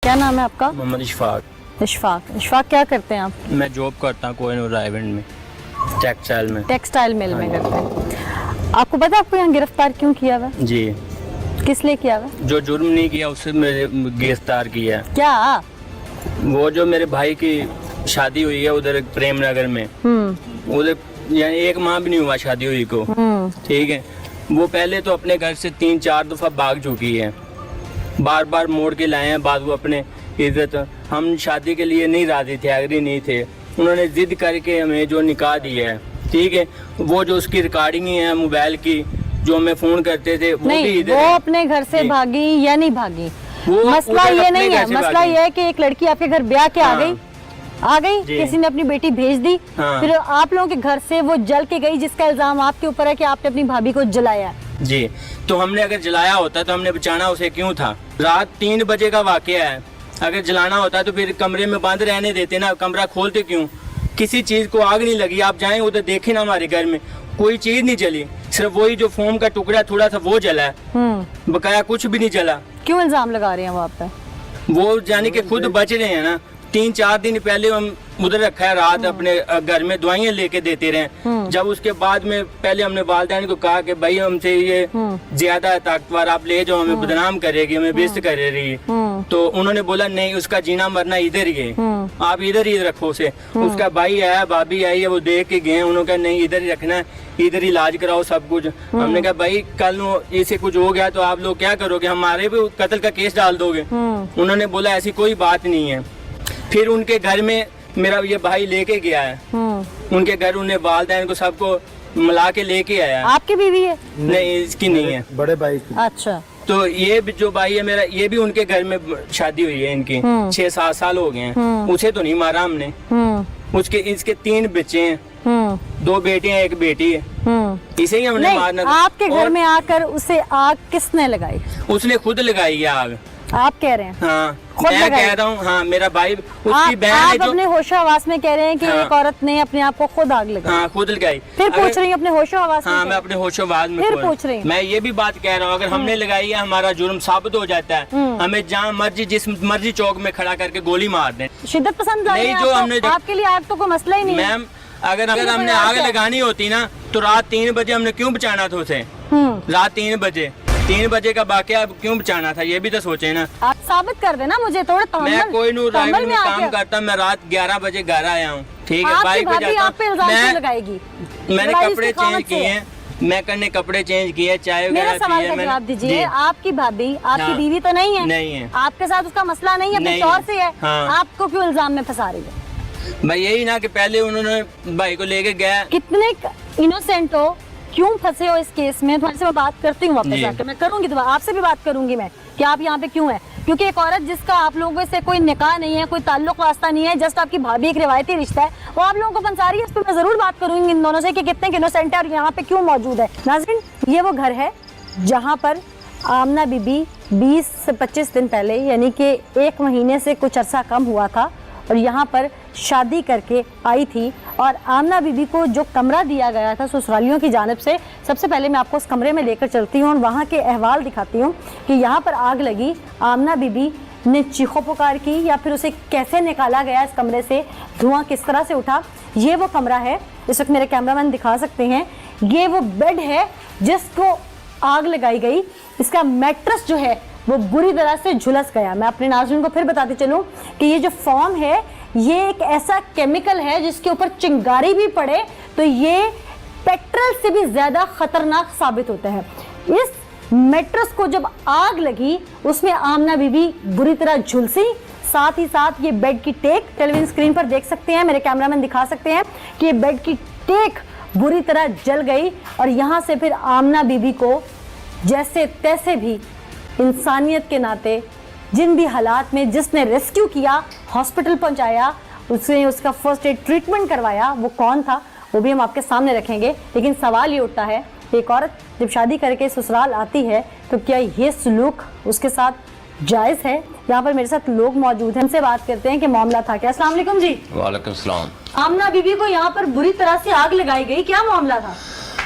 क्या नाम है आपका? मोहम्मद इशफाक। इशफाक क्या करते हैं आप? मैं जॉब करता हूँ कोहिनूर आइवेंट में, टेक्सटाइल में। टेक्सटाइल मिल में करते हैं। आपको पता है आपको यहाँ गिरफ्तार क्यों किया हुआ है? जी। किस लिए किया हुआ है? जो जुर्म नहीं किया उससे मेरे गिरफ्तार किया। क्या? वो जो मेरे भाई की शादी हुई है उधर प्रेम नगर में, उधर यानी 1 माह भी नहीं हुआ शादी हुई को, ठीक है। वो पहले तो अपने घर से 3-4 दफा भाग चुकी है, बार बार मोड़ के लाए हैं बात। वो अपने इज्जत, हम शादी के लिए नहीं राजी थे, एग्री नहीं थे। उन्होंने जिद करके हमें जो निकाह दिया है, ठीक है। वो जो उसकी रिकॉर्डिंग है मोबाइल की, जो हमें फोन करते थे, वो नहीं, भी इधर वो अपने घर से भागी या नहीं भागी, वो मसला उधर ये अपने नहीं घर है। से मसला भागी। ये है कि एक लड़की आपके घर ब्याह के आ गई, जी। किसी ने अपनी बेटी भेज दी, हाँ। फिर आप लोगों के घर से वो जल के गई, जिसका इल्जाम आपके ऊपर है कि आपने अपनी भाभी को जलाया। जी। तो हमने अगर जलाया होता तो हमने बचाना उसे क्यों था? रात 3 बजे का वाकया है। अगर जलाना होता तो फिर कमरे में बंद रहने देते ना, कमरा खोलते क्यों? किसी चीज को आग नहीं लगी, आप जाएं उधर देखें ना, हमारे घर में कोई चीज नहीं जली, सिर्फ वही जो फोम का टुकड़ा थोड़ा सा वो जला है, बकाया कुछ भी नहीं जला। क्यों इल्जाम लगा रहे हैं वो आप पे? वो जाने के खुद बच रहे हैं ना। 3-4 दिन पहले हम उधर रखा है रात अपने घर में, दवाइयाँ लेके देते रहे। जब उसके बाद में पहले हमने वालिदैन को कहा कि भाई हमसे ये ज्यादा है ताकतवर, आप ले जाओ, हमें बदनाम करेगी, हमें बेइज्जत करे रही है। तो उन्होंने बोला नहीं, उसका जीना मरना इधर ही है, आप इधर ही रखो उसे। उसका भाई आया, भाभी आई है, वो देख के गए, उन्होंने कहा नहीं इधर ही रखना है, इधर ही इलाज कराओ सब कुछ। हमने कहा भाई कल इसे कुछ हो गया तो आप लोग क्या करोगे, हमारे भी कत्ल का केस डाल दोगे? उन्होंने बोला ऐसी कोई बात नहीं है। फिर उनके घर में मेरा ये भाई लेके गया है, उनके घर उन्हें वालिदैन को सबको मिला के लेके आया। आपकी बीवी है? नहीं, इसकी नहीं है, बड़े भाई की। अच्छा। तो ये भी जो भाई है मेरा, ये भी उनके घर में शादी हुई है इनकी, 6-7 साल हो गए हैं। उसे तो नहीं मारा हमने, उसके इसके 3 बच्चे हैं, 2 बेटे हैं 1 बेटी है, इसे ही हमने मारना था। आपके घर में आकर उसे आग किसने लगाई? उसने खुद लगाई है आग। आप कह रहे हैं? हाँ, खुद मैं लगाई? कह रहा हूँ। हाँ, मेरा भाई, उसकी आप बहन है जो, अपने होशो हवास में कह रहे हैं कि हाँ। एक औरत ने अपने आप को खुद आग लगाई। हाँ, खुद लगाई। फिर पूछ रही हैं अपने होशो हवास में? हाँ, मैं अपने होशोवाद में फिर पूछ रही हूँ। मैं ये भी बात कह रहा हूँ, अगर हमने लगाई है हमारा जुर्म साबित हो जाता है, हमें जहाँ मर्जी जिस मर्जी चौक में खड़ा करके गोली मार दें। शिद्दत पसंद नहीं, जो हमने आपके लिए आग तो कोई मसला ही नहीं है। मैम, अगर हमने आग लगानी होती ना तो रात 3 बजे हमने क्यों बचाना था उसे? रात 3 बजे का वाकया क्यों बचाना था, ये भी तो सोचे ना। आप साबित कर देना मुझे थोड़ा। मैं कोहिनूर आइवेंट में काम करता, मैं रात 11 बजे घर आया हूँ, ठीक है। बाइक पे आप पे इल्जाम क्यों जाता लगाएगी? मैंने कपड़े चेंज किए हैं, मैं करने कपड़े चेंज किए, चाय मेरा वगैरह सवाल पिए का मैंने। जवाब दीजिए। जी। आपकी भाभी आपकी हाँ। बीवी तो नहीं है? नहीं है। आपके साथ उसका मसला नहीं है, अपने नहीं शौहर है। से है। हाँ। आपको क्यों इल्जाम में फंसा रही है? भाई यही ना कि पहले उन्होंने भाई को लेके गया। कितने इनोसेंट हो, क्यों फंसे हो इस केस में? तुम्हारे से मैं बात करती हूँ वापस जी। आकर, मैं करूंगी दोबारा, आपसे भी बात करूंगी मैं कि आप यहाँ पे क्यों है। क्योंकि एक औरत जिसका आप लोगों से कोई निकाह नहीं है, कोई ताल्लुक वास्ता नहीं है, जस्ट आपकी भाभी एक रिवायती रिश्ता है, वो आप लोगों को फंसा रही है। इस पर मैं जरूर बात करूंगी इन दोनों से कि कितने इनोसेंट है और यहाँ पे क्यों मौजूद है। नाज़रीन, ये वो घर है जहाँ पर आमना बीबी 20 से 25 दिन पहले, यानी कि 1 महीने से कुछ अरसा कम हुआ था, और यहाँ पर शादी करके आई थी। और आमना बीबी को जो कमरा दिया गया था ससुरालियों की जानिब से, सबसे पहले मैं आपको उस कमरे में लेकर चलती हूँ और वहाँ के अहवाल दिखाती हूँ कि यहाँ पर आग लगी, आमना बीबी ने चीखो पुकार की या फिर उसे कैसे निकाला गया इस कमरे से, धुआं किस तरह से उठा। ये वो कमरा है, इस वक्त मेरे कैमरामैन दिखा सकते हैं, ये वो बेड है जिसको आग लगाई गई। इसका मैट्रेस जो है वो बुरी तरह से झुलस गया। मैं अपने नाज़रीन को फिर बताती चलूं कि ये जो फोम है, ये एक ऐसा केमिकल है जिसके ऊपर चिंगारी भी पड़े तो ये पेट्रोल से भी ज्यादा खतरनाक साबित होता है। इस मैट्रेस को जब आग लगी, उसमें आमना बीबी बुरी तरह झुलसी, साथ ही साथ ये बेड की टेक, टेलीविजन स्क्रीन पर देख सकते हैं, मेरे कैमरामैन दिखा सकते हैं कि ये बेड की टेक बुरी तरह जल गई। और यहाँ से फिर आमना बीबी को जैसे तैसे भी इंसानियत के नाते जिन भी हालात में जिसने रेस्क्यू किया, हॉस्पिटल पहुंचाया, उसने उसका फर्स्ट एड ट्रीटमेंट करवाया, वो कौन था वो भी हम आपके सामने रखेंगे। लेकिन सवाल ये उठता है, एक औरत जब शादी करके ससुराल आती है तो क्या ये सलूक उसके साथ जायज़ है? यहाँ पर मेरे साथ लोग मौजूद हैं, उनसे बात करते हैं कि मामला था क्या। अस्सलाम वालेकुम जी। वालेकुम सलाम। आमना बीबी को यहाँ पर बुरी तरह से आग लगाई गई, क्या मामला था?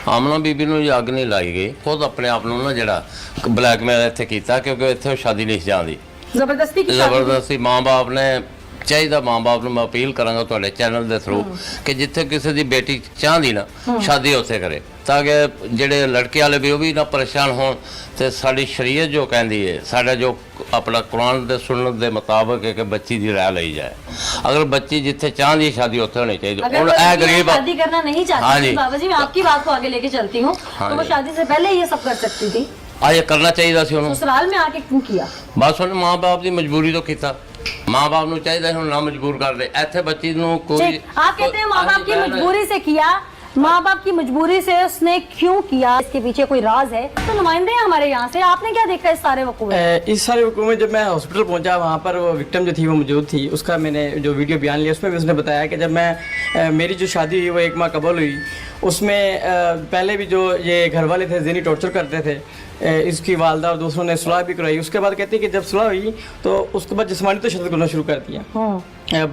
ਆਮਨਾ ਬੀਬੀ ਨੂੰ ਅੱਗ ਨਹੀਂ ਲਾਈ ਗਈ, ਖੁਦ ਆਪਣੇ ਆਪ ਨੂੰ ਨਾ ਜਿਹੜਾ ਬਲੈਕਮੇਲ ਇੱਥੇ ਕੀਤਾ, ਕਿਉਂਕਿ ਇੱਥੇ ਸ਼ਾਦੀ ਲਿਖ ਜਾਂਦੀ ਜ਼ਬਰਦਸਤੀ की शादी ਜ਼ਬਰਦਸਤੀ ਮਾਂ-ਬਾਪ ਨੇ ਚਾਹੀਦਾ ਮਾਂ-ਬਾਪ ਨੂੰ ਮੈਂ ਅਪੀਲ ਕਰਾਂਗਾ ਤੁਹਾਡੇ ਚੈਨਲ ਦੇ ਥਰੂ ਕਿ ਜਿੱਥੇ ਕਿਸੇ ਦੀ ਬੇਟੀ ਚਾਹੁੰਦੀ ਨਾ ਸ਼ਾਦੀ ਉੱਥੇ ਕਰੇ ਤਾਂ ਕਿ ਜਿਹੜੇ ਲੜਕੇ ਵਾਲੇ ਵੀ ਉਹ ਵੀ ਨਾ ਪਰੇਸ਼ਾਨ ਹੋਣ ਤੇ ਸਾਡੀ ਸ਼ਰੀਅਤ ਜੋ ਕਹਿੰਦੀ ਹੈ ਸਾਡਾ ਜੋ ਆਪਣਾ ਕੁਰਾਨ ਦੇ ਸੁਨਨਤ ਦੇ ਮੁਤਾਬਕ ਹੈ ਕਿ ਬੱਚੀ ਦੀ ਰਾਹ ਲਈ ਜਾਏ अगर बच्ची जिथे चाहती है शादी उत्थे होनी चाहिए अगर और वो ए गरीब शादी करना नहीं हाँ चाहती जी। बाबा जी मैं आपकी बात को आगे लेके चलती हूँ तो वो शादी से पहले ये सब कर सकती थी आ ये करना चाहिए ਸੀ ਉਹਨੂੰ ससुराल में आके क्यों किया ਬਸ ਉਹਨੇ ਮਾਂ-ਬਾਪ ਦੀ ਮਜਬੂਰੀ ਤੋਂ ਕੀਤਾ ਮਾਂ-ਬਾਪ ਨੂੰ ਚਾਹੀਦਾ ਹੁਣ ਨਾ ਮਜਬੂਰ ਕਰਦੇ ਇੱਥੇ ਬੱਚੀ ਨੂੰ ਕੋਈ ठीक, आप कहते हैं माँ बाप की मजबूरी से किया माँ बाप की मजबूरी से उसने क्यों किया इसके पीछे कोई राज है तो नुमाइंदे हैं हमारे यहाँ से आपने क्या देखा इस सारे वकूअ में? इस सारे वक़ूअ में जब मैं हॉस्पिटल पहुंचा वहाँ पर वो विक्टिम जो थी वो मौजूद थी उसका मैंने जो वीडियो बयान लिया उसमें भी उसने बताया कि जब मैं मेरी जो शादी हुई वो 1 माह कबल हुई उसमें पहले भी जो ये घर वाले थे ज़हनी टॉर्चर करते थे इसकी वालदा और दूसरों ने सुलह भी कराई उसके बाद कहती है कि जब सुलह हुई तो उसके बाद जिस्मानी तशद्दुद करना शुरू कर दिया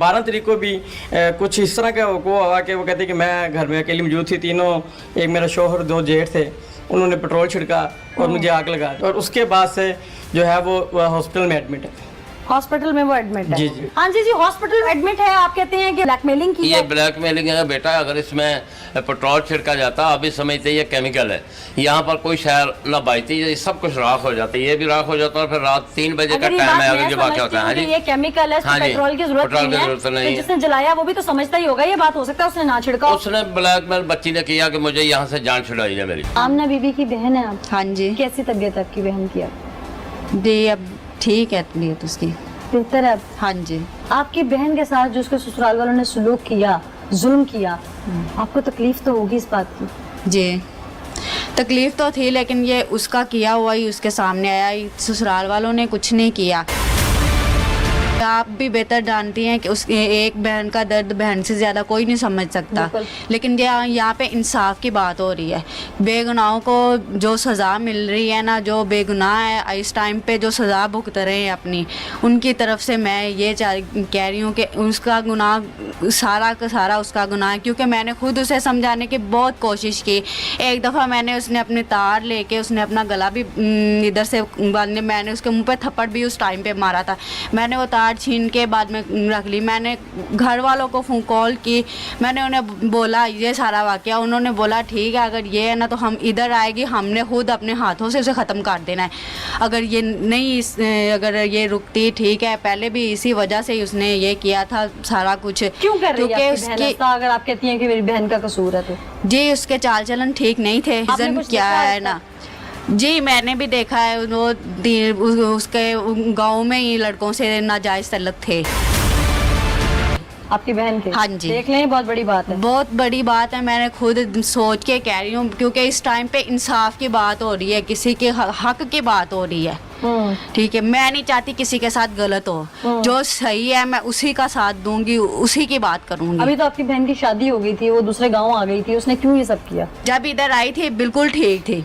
12 तारीख को भी कुछ इस तरह का वक़ूअ हुआ कि वो कहते कि मैं घर में अकेली मौजूद थी तीनों एक मेरा शौहर 2 जेठ थे उन्होंने पेट्रोल छिड़का और मुझे आग लगा दी और उसके बाद से जो है वो हॉस्पिटल में एडमिट है हॉस्पिटल में वो एडमिट है जी, जी। हाँ जी हॉस्पिटल में एडमिट है आप कहते हैं कि ब्लैकमेलिंग की ये है ब्लैकमेलिंग है बेटा अगर इसमें पेट्रोल छिड़का जाता अभी समझते ये केमिकल है यहाँ पर कोई शहर न बचती ये सब कुछ राख हो जाता है ये भी राख हो जाता है फिर रात 3 बजे का अगर ये टाइम है बात अगर मैं ये वाक़या होता है हाँ समझती हूँ जी कि ये केमिकल है हाँ जी, पेट्रोल की जरूरत पेट्रोल की नहीं जरूरत है नहीं तो है। जिसने जलाया वो भी तो समझता ही होगा ये बात हो सकता है उसने ना छिड़का उसने ब्लैकमेल बच्ची ने किया कि मुझे यहाँ से जान छुड़ाई है मेरी आमना बीबी की बहन है आप हाँ जी कैसी तबीयत है आपकी बहन की अब जी अब ठीक है तबीयत उसकी बेहतर है अब हाँ जी आपकी बहन के साथ जो उसके ससुराल वालों ने सलूक किया जुल्म किया आपको तकलीफ तो होगी इस बात की जी तकलीफ तो थी लेकिन ये उसका किया हुआ ही उसके सामने आया ससुराल वालों ने कुछ नहीं किया आप भी बेहतर जानती हैं कि उस एक बहन का दर्द बहन से ज़्यादा कोई नहीं समझ सकता बिल्कुल। लेकिन यहाँ पे इंसाफ की बात हो रही है बेगुनाहों को जो सज़ा मिल रही है ना जो बेगुनाह है इस टाइम पे जो सज़ा भुगत रहे हैं अपनी उनकी तरफ से मैं ये कह रही हूँ कि उसका गुनाह सारा का सारा उसका गुनाह है क्योंकि मैंने खुद उसे समझाने की बहुत कोशिश की एक दफ़ा मैंने उसने अपने तार लेके उसने अपना गला भी इधर से बांधने मैंने उसके मुंह पे थप्पड़ भी उस टाइम पे मारा था मैंने वो तार छीन के बाद में रख ली मैंने घर वालों को फोन कॉल की मैंने उन्हें बोला ये सारा वाकया उन्होंने बोला ठीक है अगर ये है ना तो हम इधर आएगी हमने खुद अपने हाथों से उसे ख़त्म कर देना है अगर ये नहीं अगर ये रुकती ठीक है पहले भी इसी वजह से ही उसने ये किया था सारा कुछ क्यों कर रही है क्योंकि आपकी बहन ऐसा अगर आप कहती हैं कि मेरी बहन का कसूर है तो जी उसके चाल चलन ठीक नहीं थे आपने रीज़न कुछ क्या देखा है है ना जी मैंने भी देखा है वो उसके गांव में ही लड़कों से नाजायज तल्लुक थे आपकी बहन के हाँ जी। देख लें बहुत बड़ी बात है बहुत बड़ी बात है मैंने खुद सोच के कह रही हूँ क्योंकि इस टाइम पे इंसाफ की बात हो रही है किसी के हक की बात हो रही है ठीक है मैं नहीं चाहती किसी के साथ गलत हो जो सही है मैं उसी का साथ दूंगी उसी की बात करूंगी अभी तो आपकी बहन की शादी हो गई थी वो दूसरे गांव आ गई थी उसने क्यों ये सब किया जब इधर आई थी बिल्कुल ठीक थी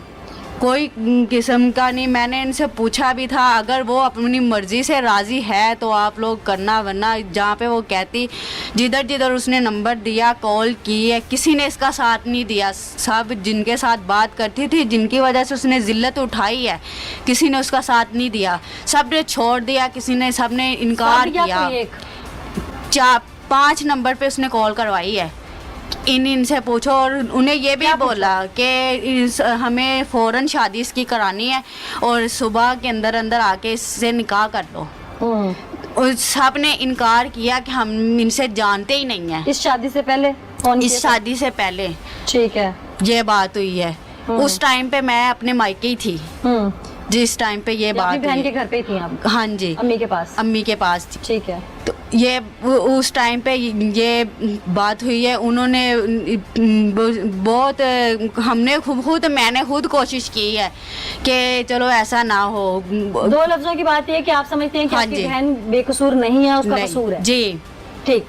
कोई किस्म का नहीं मैंने इनसे पूछा भी था अगर वो अपनी मर्जी से राज़ी है तो आप लोग करना वरना जहाँ पे वो कहती जिधर जिधर उसने नंबर दिया कॉल की है किसी ने इसका साथ नहीं दिया सब जिनके साथ बात करती थी जिनकी वजह से उसने जिल्लत उठाई है किसी ने उसका साथ नहीं दिया सब ने छोड़ दिया किसी ने सब ने इनकार सब या किया कोई एक? 5 नंबर पे उसने कॉल करवाई है इनसे पूछो और उन्हें ये भी बोला कि हमें फ़ौरन शादी इसकी करानी है और सुबह के अंदर अंदर आके इससे निकाह कर लो और सब ने इनकार किया कि हम इनसे जानते ही नहीं हैं इस शादी से पहले फोन इस किया था? शादी से पहले ठीक है ये बात हुई है उस टाइम पे मैं अपने मायके ही थी जिस टाइम पे ये अपनी बात बहन के हुई घर पे ही थी आप हाँ जी अम्मी के पास अम्मी के पास थी ठीक है तो ये उस टाइम पे ये बात हुई है उन्होंने बहुत हमने खुद मैंने खुद कोशिश की है कि चलो ऐसा ना हो 2 लफ्जों की बात ये है कि आप समझते हैं कि हाँ आपकी जी। बहन बेकसूर नहीं है उसका नहीं, कसूर है जी ठीक